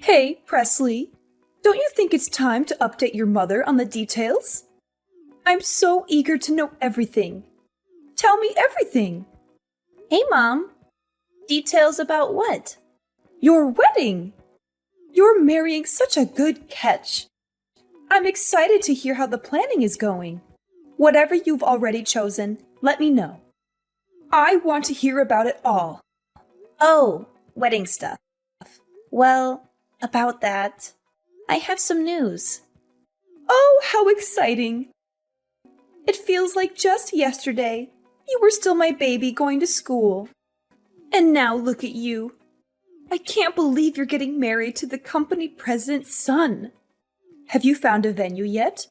Hey, Presley, don't you think it's time to update your mother on the details? I'm so eager to know everything. Tell me everything. Hey, Mom. Details about what? Your wedding! You're marrying such a good catch. I'm excited to hear how the planning is going. Whatever you've already chosen, let me know. I want to hear about it all. Oh, wedding stuff. Well, about that, I have some news. Oh, how exciting! It feels like just yesterday you were still my baby going to school. And now look at you. I can't believe you're getting married to the company president's son. Have you found a venue yet?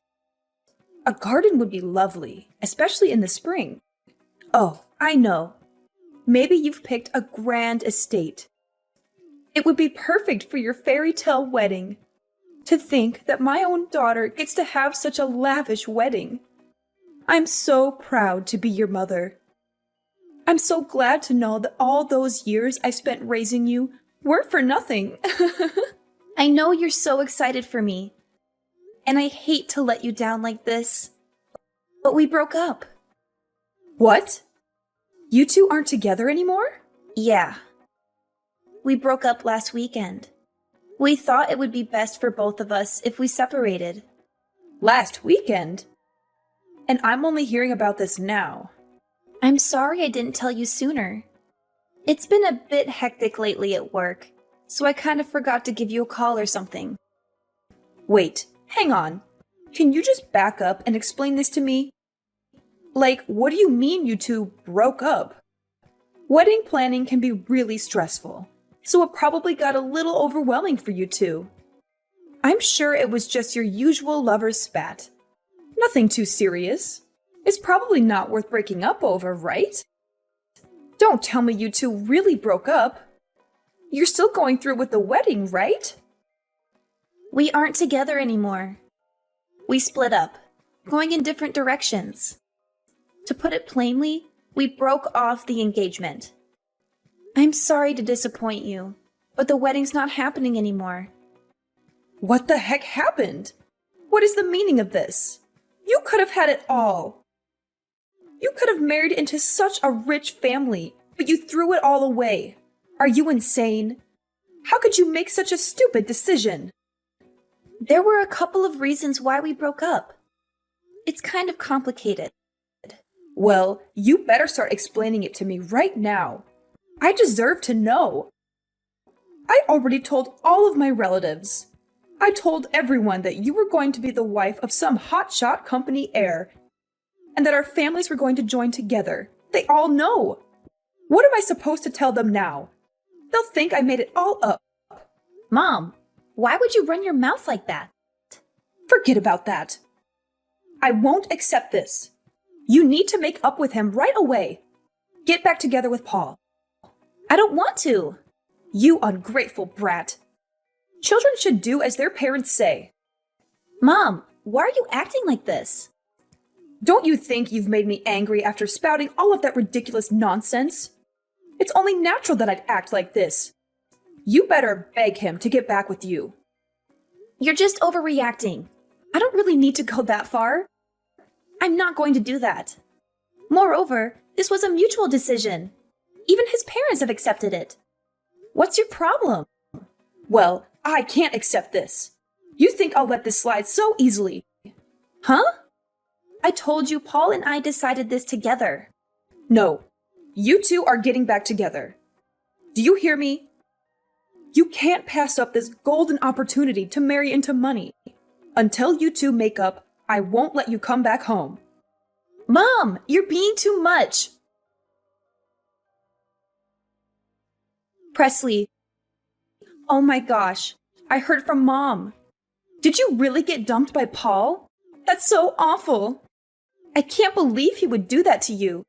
A garden would be lovely, especially in the spring. Oh, I know. Maybe you've picked a grand estate. It would be perfect for your fairy tale wedding. To think that my own daughter gets to have such a lavish wedding. I'm so proud to be your mother. I'm so glad to know that all those years I spent raising you weren't for nothing. I know you're so excited for me, and I hate to let you down like this, but we broke up. What? You two aren't together anymore? Yeah. We broke up last weekend. We thought it would be best for both of us if we separated. Last weekend? And I'm only hearing about this now. I'm sorry I didn't tell you sooner. It's been a bit hectic lately at work, so I kind of forgot to give you a call or something. Wait, hang on. Can you just back up and explain this to me? Like, what do you mean you two broke up? Wedding planning can be really stressful, so it probably got a little overwhelming for you two. I'm sure it was just your usual lover's spat. Nothing too serious. It's probably not worth breaking up over, right? Don't tell me you two really broke up. You're still going through with the wedding, right? We aren't together anymore. We split up, going in different directions. To put it plainly, we broke off the engagement. I'm sorry to disappoint you, but the wedding's not happening anymore. What the heck happened? What is the meaning of this? You could have had it all. You could have married into such a rich family, but you threw it all away. Are you insane? How could you make such a stupid decision? There were a couple of reasons why we broke up. It's kind of complicated. Well, you better start explaining it to me right now. I deserve to know. I already told all of my relatives. I told everyone that you were going to be the wife of some hotshot company heir, and that our families were going to join together. They all know. What am I supposed to tell them now? They'll think I made it all up. Mom, why would you run your mouth like that? Forget about that. I won't accept this. You need to make up with him right away. Get back together with Paul. I don't want to. You ungrateful brat. Children should do as their parents say. Mom, why are you acting like this? Don't you think you've made me angry after spouting all of that ridiculous nonsense? It's only natural that I'd act like this. You better beg him to get back with you. You're just overreacting. I don't really need to go that far. I'm not going to do that. Moreover, this was a mutual decision. Even his parents have accepted it. What's your problem? Well, I can't accept this. You think I'll let this slide so easily? Huh? I told you Paul and I decided this together. No, you two are getting back together. Do you hear me? You can't pass up this golden opportunity to marry into money. Until you two make up, I won't let you come back home. Mom, you're being too much. Presley. Oh my gosh, I heard from Mom. Did you really get dumped by Paul? That's so awful. I can't believe he would do that to you.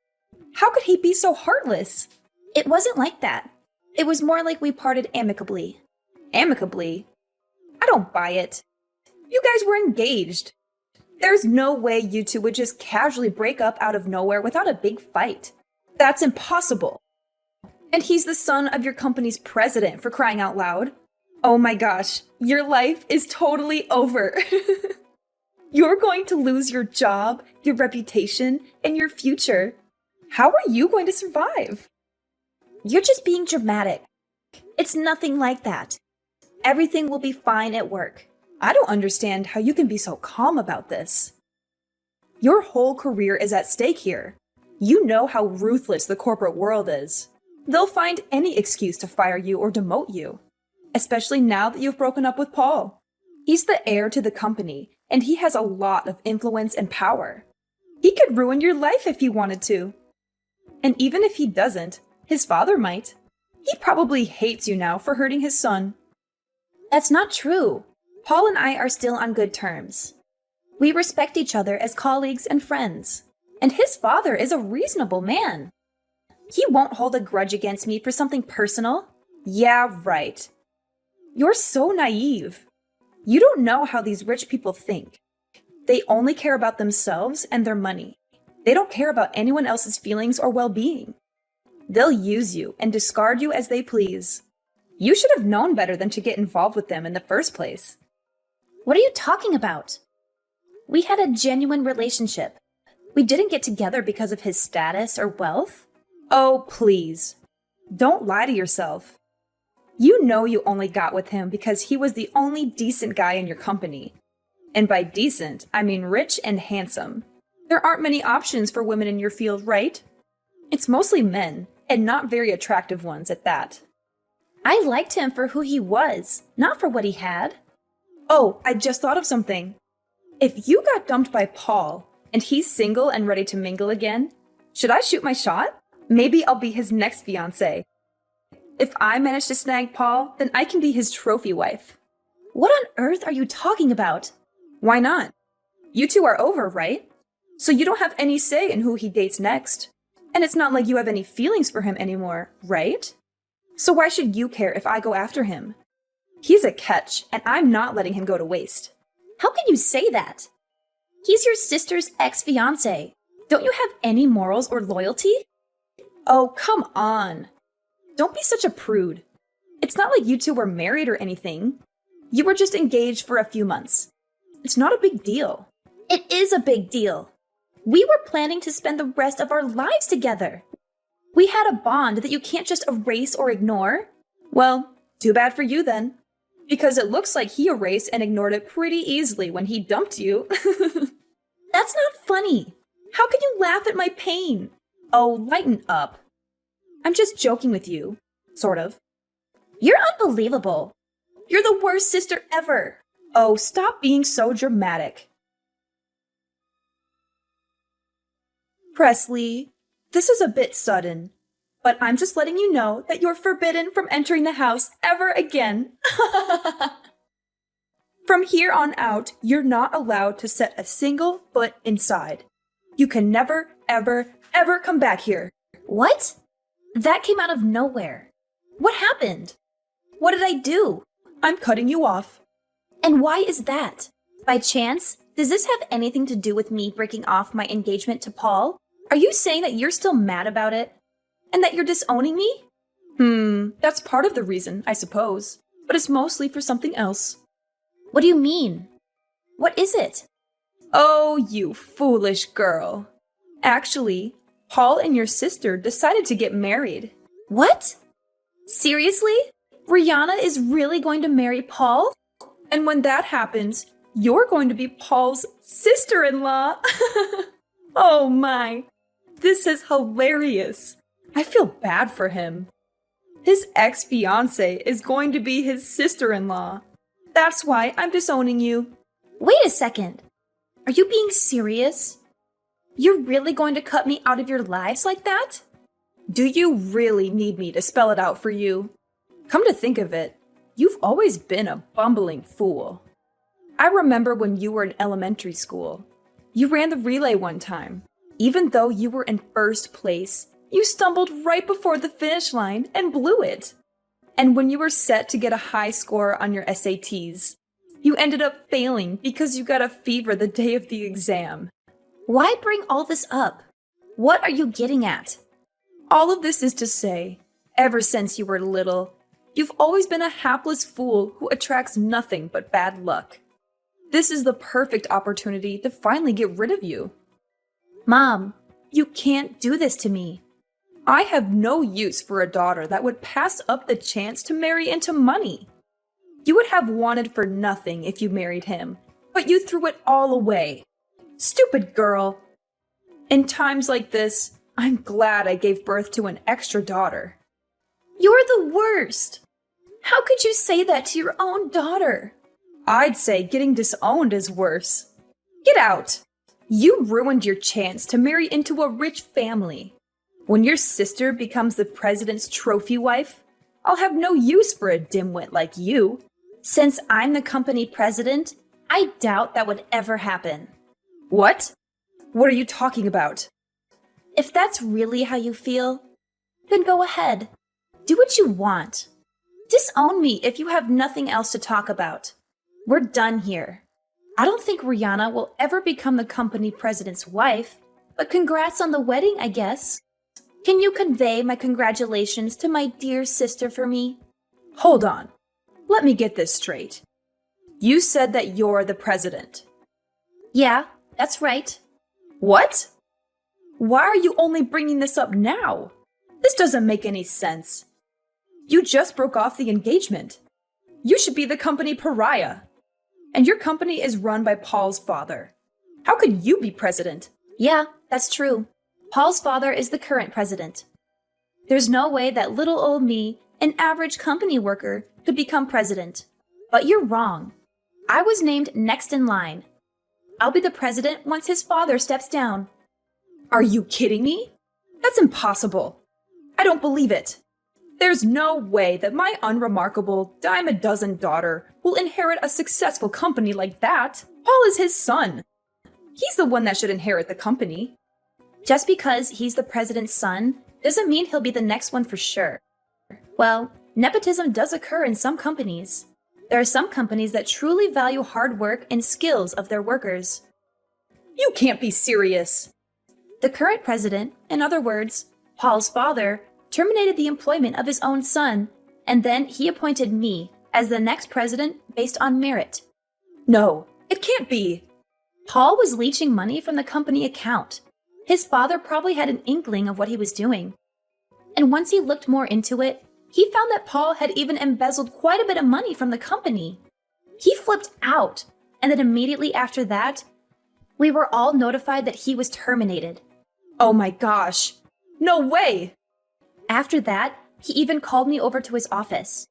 How could he be so heartless? It wasn't like that. It was more like we parted amicably. Amicably? I don't buy it. You guys were engaged. There's no way you two would just casually break up out of nowhere without a big fight. That's impossible. And he's the son of your company's president, for crying out loud. Oh my gosh, your life is totally over. You're going to lose your job, your reputation, and your future. How are you going to survive? You're just being dramatic. It's nothing like that. Everything will be fine at work. I don't understand how you can be so calm about this. Your whole career is at stake here. You know how ruthless the corporate world is. They'll find any excuse to fire you or demote you, especially now that you've broken up with Paul. He's the heir to the company, and he has a lot of influence and power. He could ruin your life if he wanted to. And even if he doesn't, his father might. He probably hates you now for hurting his son. That's not true. Paul and I are still on good terms. We respect each other as colleagues and friends. And his father is a reasonable man. He won't hold a grudge against me for something personal. Yeah, right. You're so naive. You don't know how these rich people think. They only care about themselves and their money. They don't care about anyone else's feelings or well-being. They'll use you and discard you as they please. You should have known better than to get involved with them in the first place. What are you talking about? We had a genuine relationship. We didn't get together because of his status or wealth. Oh, please. Don't lie to yourself. You know you only got with him because he was the only decent guy in your company. And by decent, I mean rich and handsome. There aren't many options for women in your field, right? It's mostly men, and not very attractive ones at that. I liked him for who he was, not for what he had. Oh, I just thought of something. If you got dumped by Paul, and he's single and ready to mingle again, should I shoot my shot? Maybe I'll be his next fiancé. If I manage to snag Paul, then I can be his trophy wife. What on earth are you talking about? Why not? You two are over, right? So you don't have any say in who he dates next. And it's not like you have any feelings for him anymore, right? So why should you care if I go after him? He's a catch, and I'm not letting him go to waste. How can you say that? He's your sister's ex-fiancé. Don't you have any morals or loyalty? Oh, come on. Don't be such a prude. It's not like you two were married or anything. You were just engaged for a few months. It's not a big deal. It is a big deal. We were planning to spend the rest of our lives together. We had a bond that you can't just erase or ignore. Well, too bad for you then. Because it looks like he erased and ignored it pretty easily when he dumped you. That's not funny. How can you laugh at my pain? Oh, lighten up. I'm just joking with you. Sort of. You're unbelievable. You're the worst sister ever. Oh, stop being so dramatic. Presley, this is a bit sudden, but I'm just letting you know that you're forbidden from entering the house ever again. From here on out, you're not allowed to set a single foot inside. You can never, ever, ever come back here. What? That came out of nowhere. What happened? What did I do? I'm cutting you off. And why is that? By chance, does this have anything to do with me breaking off my engagement to Paul? Are you saying that you're still mad about it? And that you're disowning me? That's part of the reason, I suppose. But it's mostly for something else. What do you mean? What is it? Oh, you foolish girl. Actually, Paul and your sister decided to get married. What? Seriously? Rihanna is really going to marry Paul? And when that happens, you're going to be Paul's sister-in-law. Oh my. This is hilarious. I feel bad for him. His ex-fiancée is going to be his sister-in-law. That's why I'm disowning you. Wait a second. Are you being serious? You're really going to cut me out of your lives like that? Do you really need me to spell it out for you? Come to think of it, you've always been a bumbling fool. I remember when you were in elementary school. You ran the relay one time. Even though you were in first place, you stumbled right before the finish line and blew it. And when you were set to get a high score on your SATs, you ended up failing because you got a fever the day of the exam. Why bring all this up? What are you getting at? All of this is to say, ever since you were little, You've always been a hapless fool who attracts nothing but bad luck. This is the perfect opportunity to finally get rid of you. Mom, you can't do this to me. I have no use for a daughter that would pass up the chance to marry into money. You would have wanted for nothing if you married him, but you threw it all away. Stupid girl. In times like this, I'm glad I gave birth to an extra daughter. You're the worst. How could you say that to your own daughter? I'd say getting disowned is worse. Get out. You ruined your chance to marry into a rich family. When your sister becomes the president's trophy wife, I'll have no use for a dimwit like you. Since I'm the company president, I doubt that would ever happen. What? What are you talking about? If that's really how you feel, then go ahead. Do what you want. Disown me if you have nothing else to talk about. We're done here. I don't think Rihanna will ever become the company president's wife, but congrats on the wedding, I guess. Can you convey my congratulations to my dear sister for me? Hold on. Let me get this straight. You said that you're the president. Yeah, that's right. What? Why are you only bringing this up now? This doesn't make any sense. You just broke off the engagement. You should be the company pariah. And your company is run by Paul's father. How could you be president? Yeah, that's true. Paul's father is the current president. There's no way that little old me, an average company worker, could become president. But you're wrong. I was named next in line. I'll be the president once his father steps down. Are you kidding me? That's impossible. I don't believe it. There's no way that my unremarkable dime-a-dozen daughter will inherit a successful company like that. Paul is his son. He's the one that should inherit the company. Just because he's the president's son doesn't mean he'll be the next one for sure. Well, nepotism does occur in some companies. There are some companies that truly value hard work and skills of their workers. You can't be serious. The current president, in other words, Paul's father, terminated the employment of his own son, and then he appointed me as the next president based on merit. No, it can't be. Paul was leeching money from the company account. His father probably had an inkling of what he was doing. And once he looked more into it, he found that Paul had even embezzled quite a bit of money from the company. He flipped out, and then immediately after that, we were all notified that he was terminated. Oh my gosh. No way! After that, he even called me over to his office.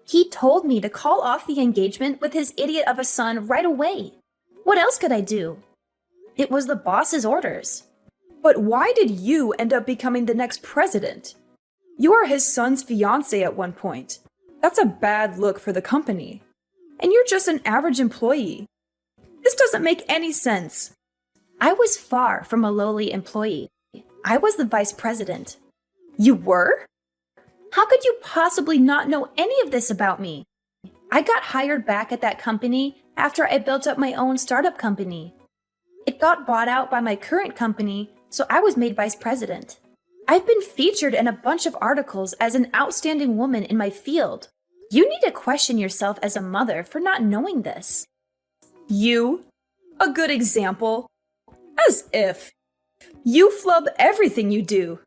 He told me to call off the engagement with his idiot of a son right away. What else could I do? It was the boss's orders. But why did you end up becoming the next president? You were his son's fiancé at one point. That's a bad look for the company. And you're just an average employee. This doesn't make any sense. I was far from a lowly employee. I was the vice president. You were? How could you possibly not know any of this about me? I got hired back at that company after I built up my own startup company. It got bought out by my current company, so I was made vice president. I've been featured in a bunch of articles as an outstanding woman in my field. You need to question yourself as a mother for not knowing this. You? A good example? As if. You flub everything you do.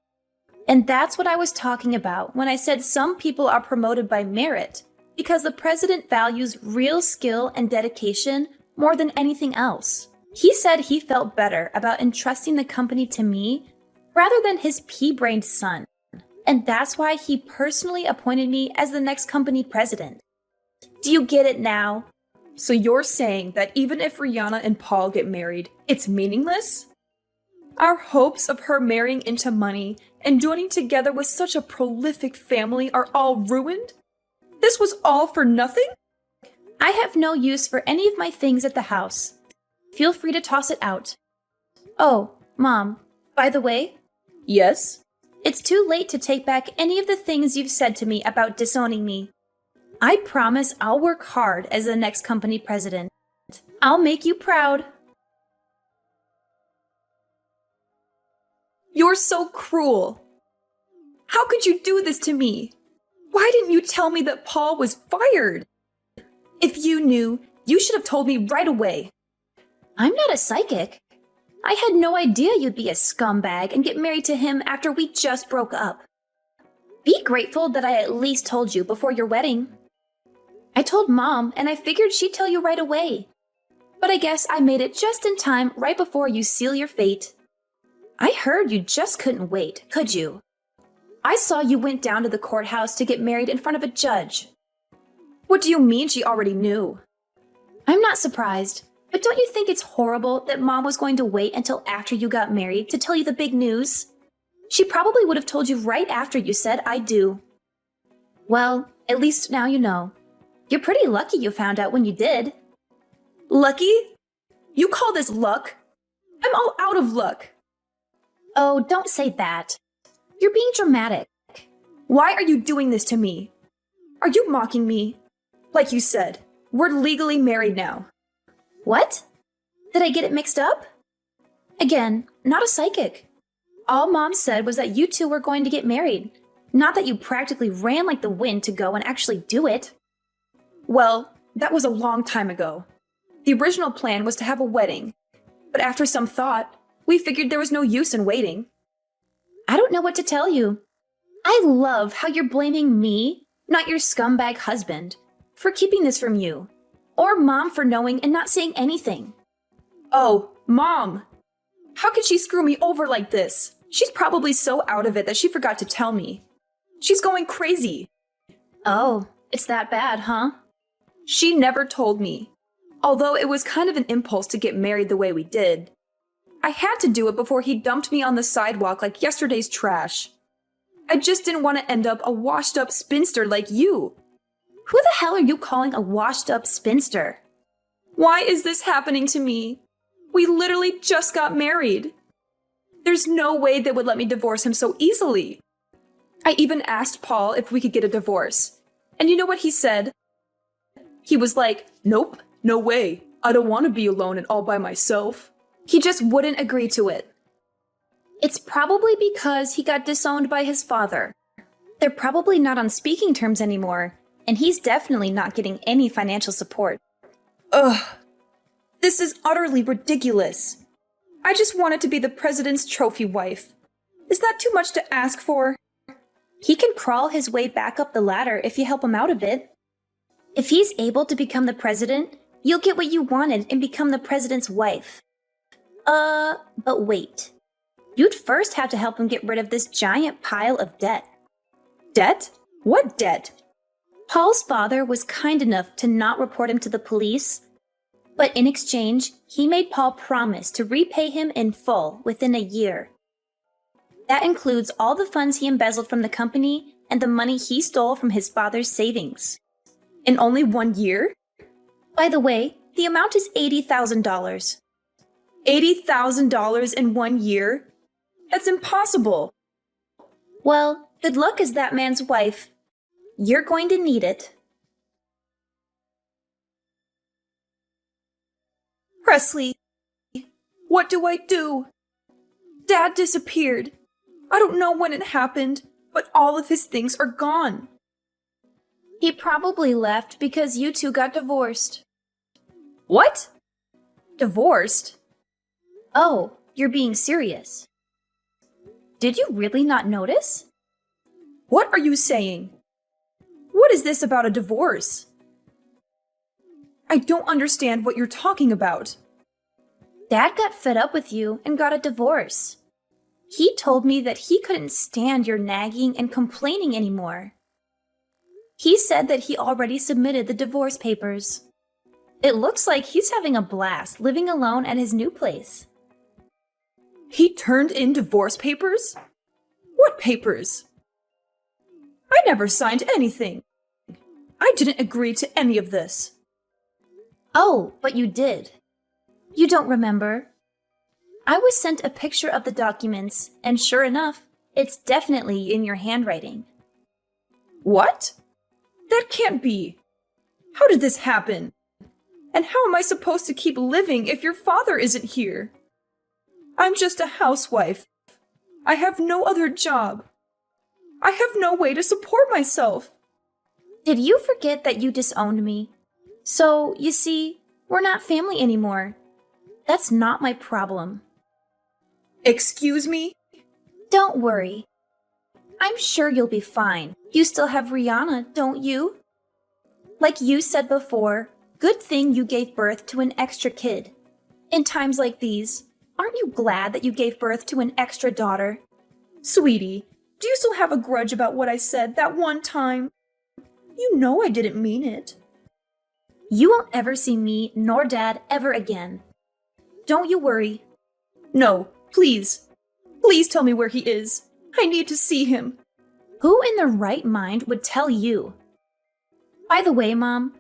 And that's what I was talking about when I said some people are promoted by merit, because the president values real skill and dedication more than anything else. He said he felt better about entrusting the company to me rather than his pea-brained son. And that's why he personally appointed me as the next company president. Do you get it now? So you're saying that even if Rihanna and Paul get married, it's meaningless? Our hopes of her marrying into money and joining together with such a prolific family are all ruined? This was all for nothing? I have no use for any of my things at the house. Feel free to toss it out. Oh, Mom, by the way? Yes? It's too late to take back any of the things you've said to me about disowning me. I promise I'll work hard as the next company president. I'll make you proud. You're so cruel. How could you do this to me? Why didn't you tell me that Paul was fired? If you knew, you should have told me right away. I'm not a psychic. I had no idea you'd be a scumbag and get married to him after we just broke up. Be grateful that I at least told you before your wedding. I told Mom, and I figured she'd tell you right away. But I guess I made it just in time right before you seal your fate. I heard you just couldn't wait, could you? I saw you went down to the courthouse to get married in front of a judge. What do you mean she already knew? I'm not surprised, but don't you think it's horrible that Mom was going to wait until after you got married to tell you the big news? She probably would have told you right after you said I do. Well, at least now you know. You're pretty lucky you found out when you did. Lucky? You call this luck? I'm all out of luck. Oh, don't say that. You're being dramatic. Why are you doing this to me? Are you mocking me? Like you said, we're legally married now. What? Did I get it mixed up? Again, not a psychic. All Mom said was that you two were going to get married, not that you practically ran like the wind to go and actually do it. Well, that was a long time ago. The original plan was to have a wedding, but after some thought, we figured there was no use in waiting. I don't know what to tell you. I love how you're blaming me, not your scumbag husband, for keeping this from you, or Mom for knowing and not saying anything. Oh, Mom! How could she screw me over like this? She's probably so out of it that she forgot to tell me. She's going crazy. Oh, it's that bad, huh? She never told me. Although it was kind of an impulse to get married the way we did. I had to do it before he dumped me on the sidewalk like yesterday's trash. I just didn't want to end up a washed-up spinster like you. Who the hell are you calling a washed-up spinster? Why is this happening to me? We literally just got married. There's no way they would let me divorce him so easily. I even asked Paul if we could get a divorce. And you know what he said? He was like, "Nope, no way. I don't want to be alone and all by myself." He just wouldn't agree to it. It's probably because he got disowned by his father. They're probably not on speaking terms anymore, and he's definitely not getting any financial support. Ugh. This is utterly ridiculous. I just wanted to be the president's trophy wife. Is that too much to ask for? He can crawl his way back up the ladder if you help him out a bit. If he's able to become the president, you'll get what you wanted and become the president's wife. But wait. You'd first have to help him get rid of this giant pile of debt. Debt? What debt? Paul's father was kind enough to not report him to the police, but in exchange, he made Paul promise to repay him in full within a year. That includes all the funds he embezzled from the company and the money he stole from his father's savings. In only 1 year? By the way, the amount is $80,000. $80,000 in 1 year? That's impossible. Well, good luck as that man's wife. You're going to need it. Presley, what do I do? Dad disappeared. I don't know when it happened, but all of his things are gone. He probably left because you two got divorced. What? Divorced? Oh, you're being serious. Did you really not notice? What are you saying? What is this about a divorce? I don't understand what you're talking about. Dad got fed up with you and got a divorce. He told me that he couldn't stand your nagging and complaining anymore. He said that he already submitted the divorce papers. It looks like he's having a blast living alone at his new place. He turned in divorce papers? What papers? I never signed anything. I didn't agree to any of this. Oh, but you did. You don't remember? I was sent a picture of the documents, and sure enough, it's definitely in your handwriting. What? That can't be. How did this happen? And how am I supposed to keep living if your father isn't here? I'm just a housewife. I have no other job. I have no way to support myself. Did you forget that you disowned me? So, you see, we're not family anymore. That's not my problem. Excuse me? Don't worry. I'm sure you'll be fine. You still have Rihanna, don't you? Like you said before, good thing you gave birth to an extra kid. In times like these, aren't you glad that you gave birth to an extra daughter? Sweetie, do you still have a grudge about what I said that one time? You know I didn't mean it. You won't ever see me nor Dad ever again. Don't you worry. No, please. Please tell me where he is. I need to see him. Who in their right mind would tell you? By the way, Mom,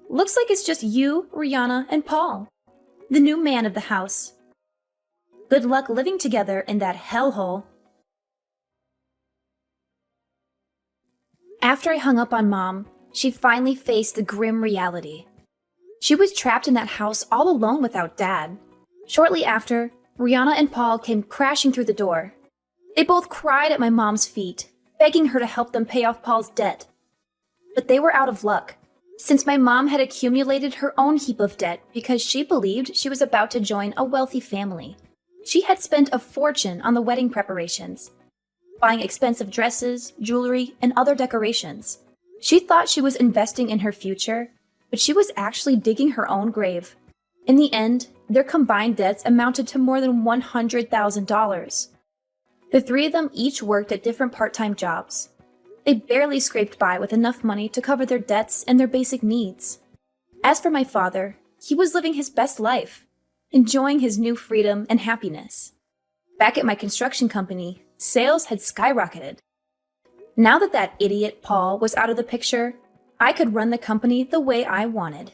looks like it's just you, Rihanna, and Paul, the new man of the house. Good luck living together in that hellhole. After I hung up on Mom, she finally faced the grim reality. She was trapped in that house all alone without Dad. Shortly after, Rihanna and Paul came crashing through the door. They both cried at my mom's feet, begging her to help them pay off Paul's debt. But they were out of luck, since my mom had accumulated her own heap of debt because she believed she was about to join a wealthy family. She had spent a fortune on the wedding preparations, buying expensive dresses, jewelry, and other decorations. She thought she was investing in her future, but she was actually digging her own grave. In the end, their combined debts amounted to more than $100,000. The three of them each worked at different part-time jobs. They barely scraped by with enough money to cover their debts and their basic needs. As for my father, he was living his best life, enjoying his new freedom and happiness. Back at my construction company, sales had skyrocketed. Now that idiot Paul was out of the picture, I could run the company the way I wanted.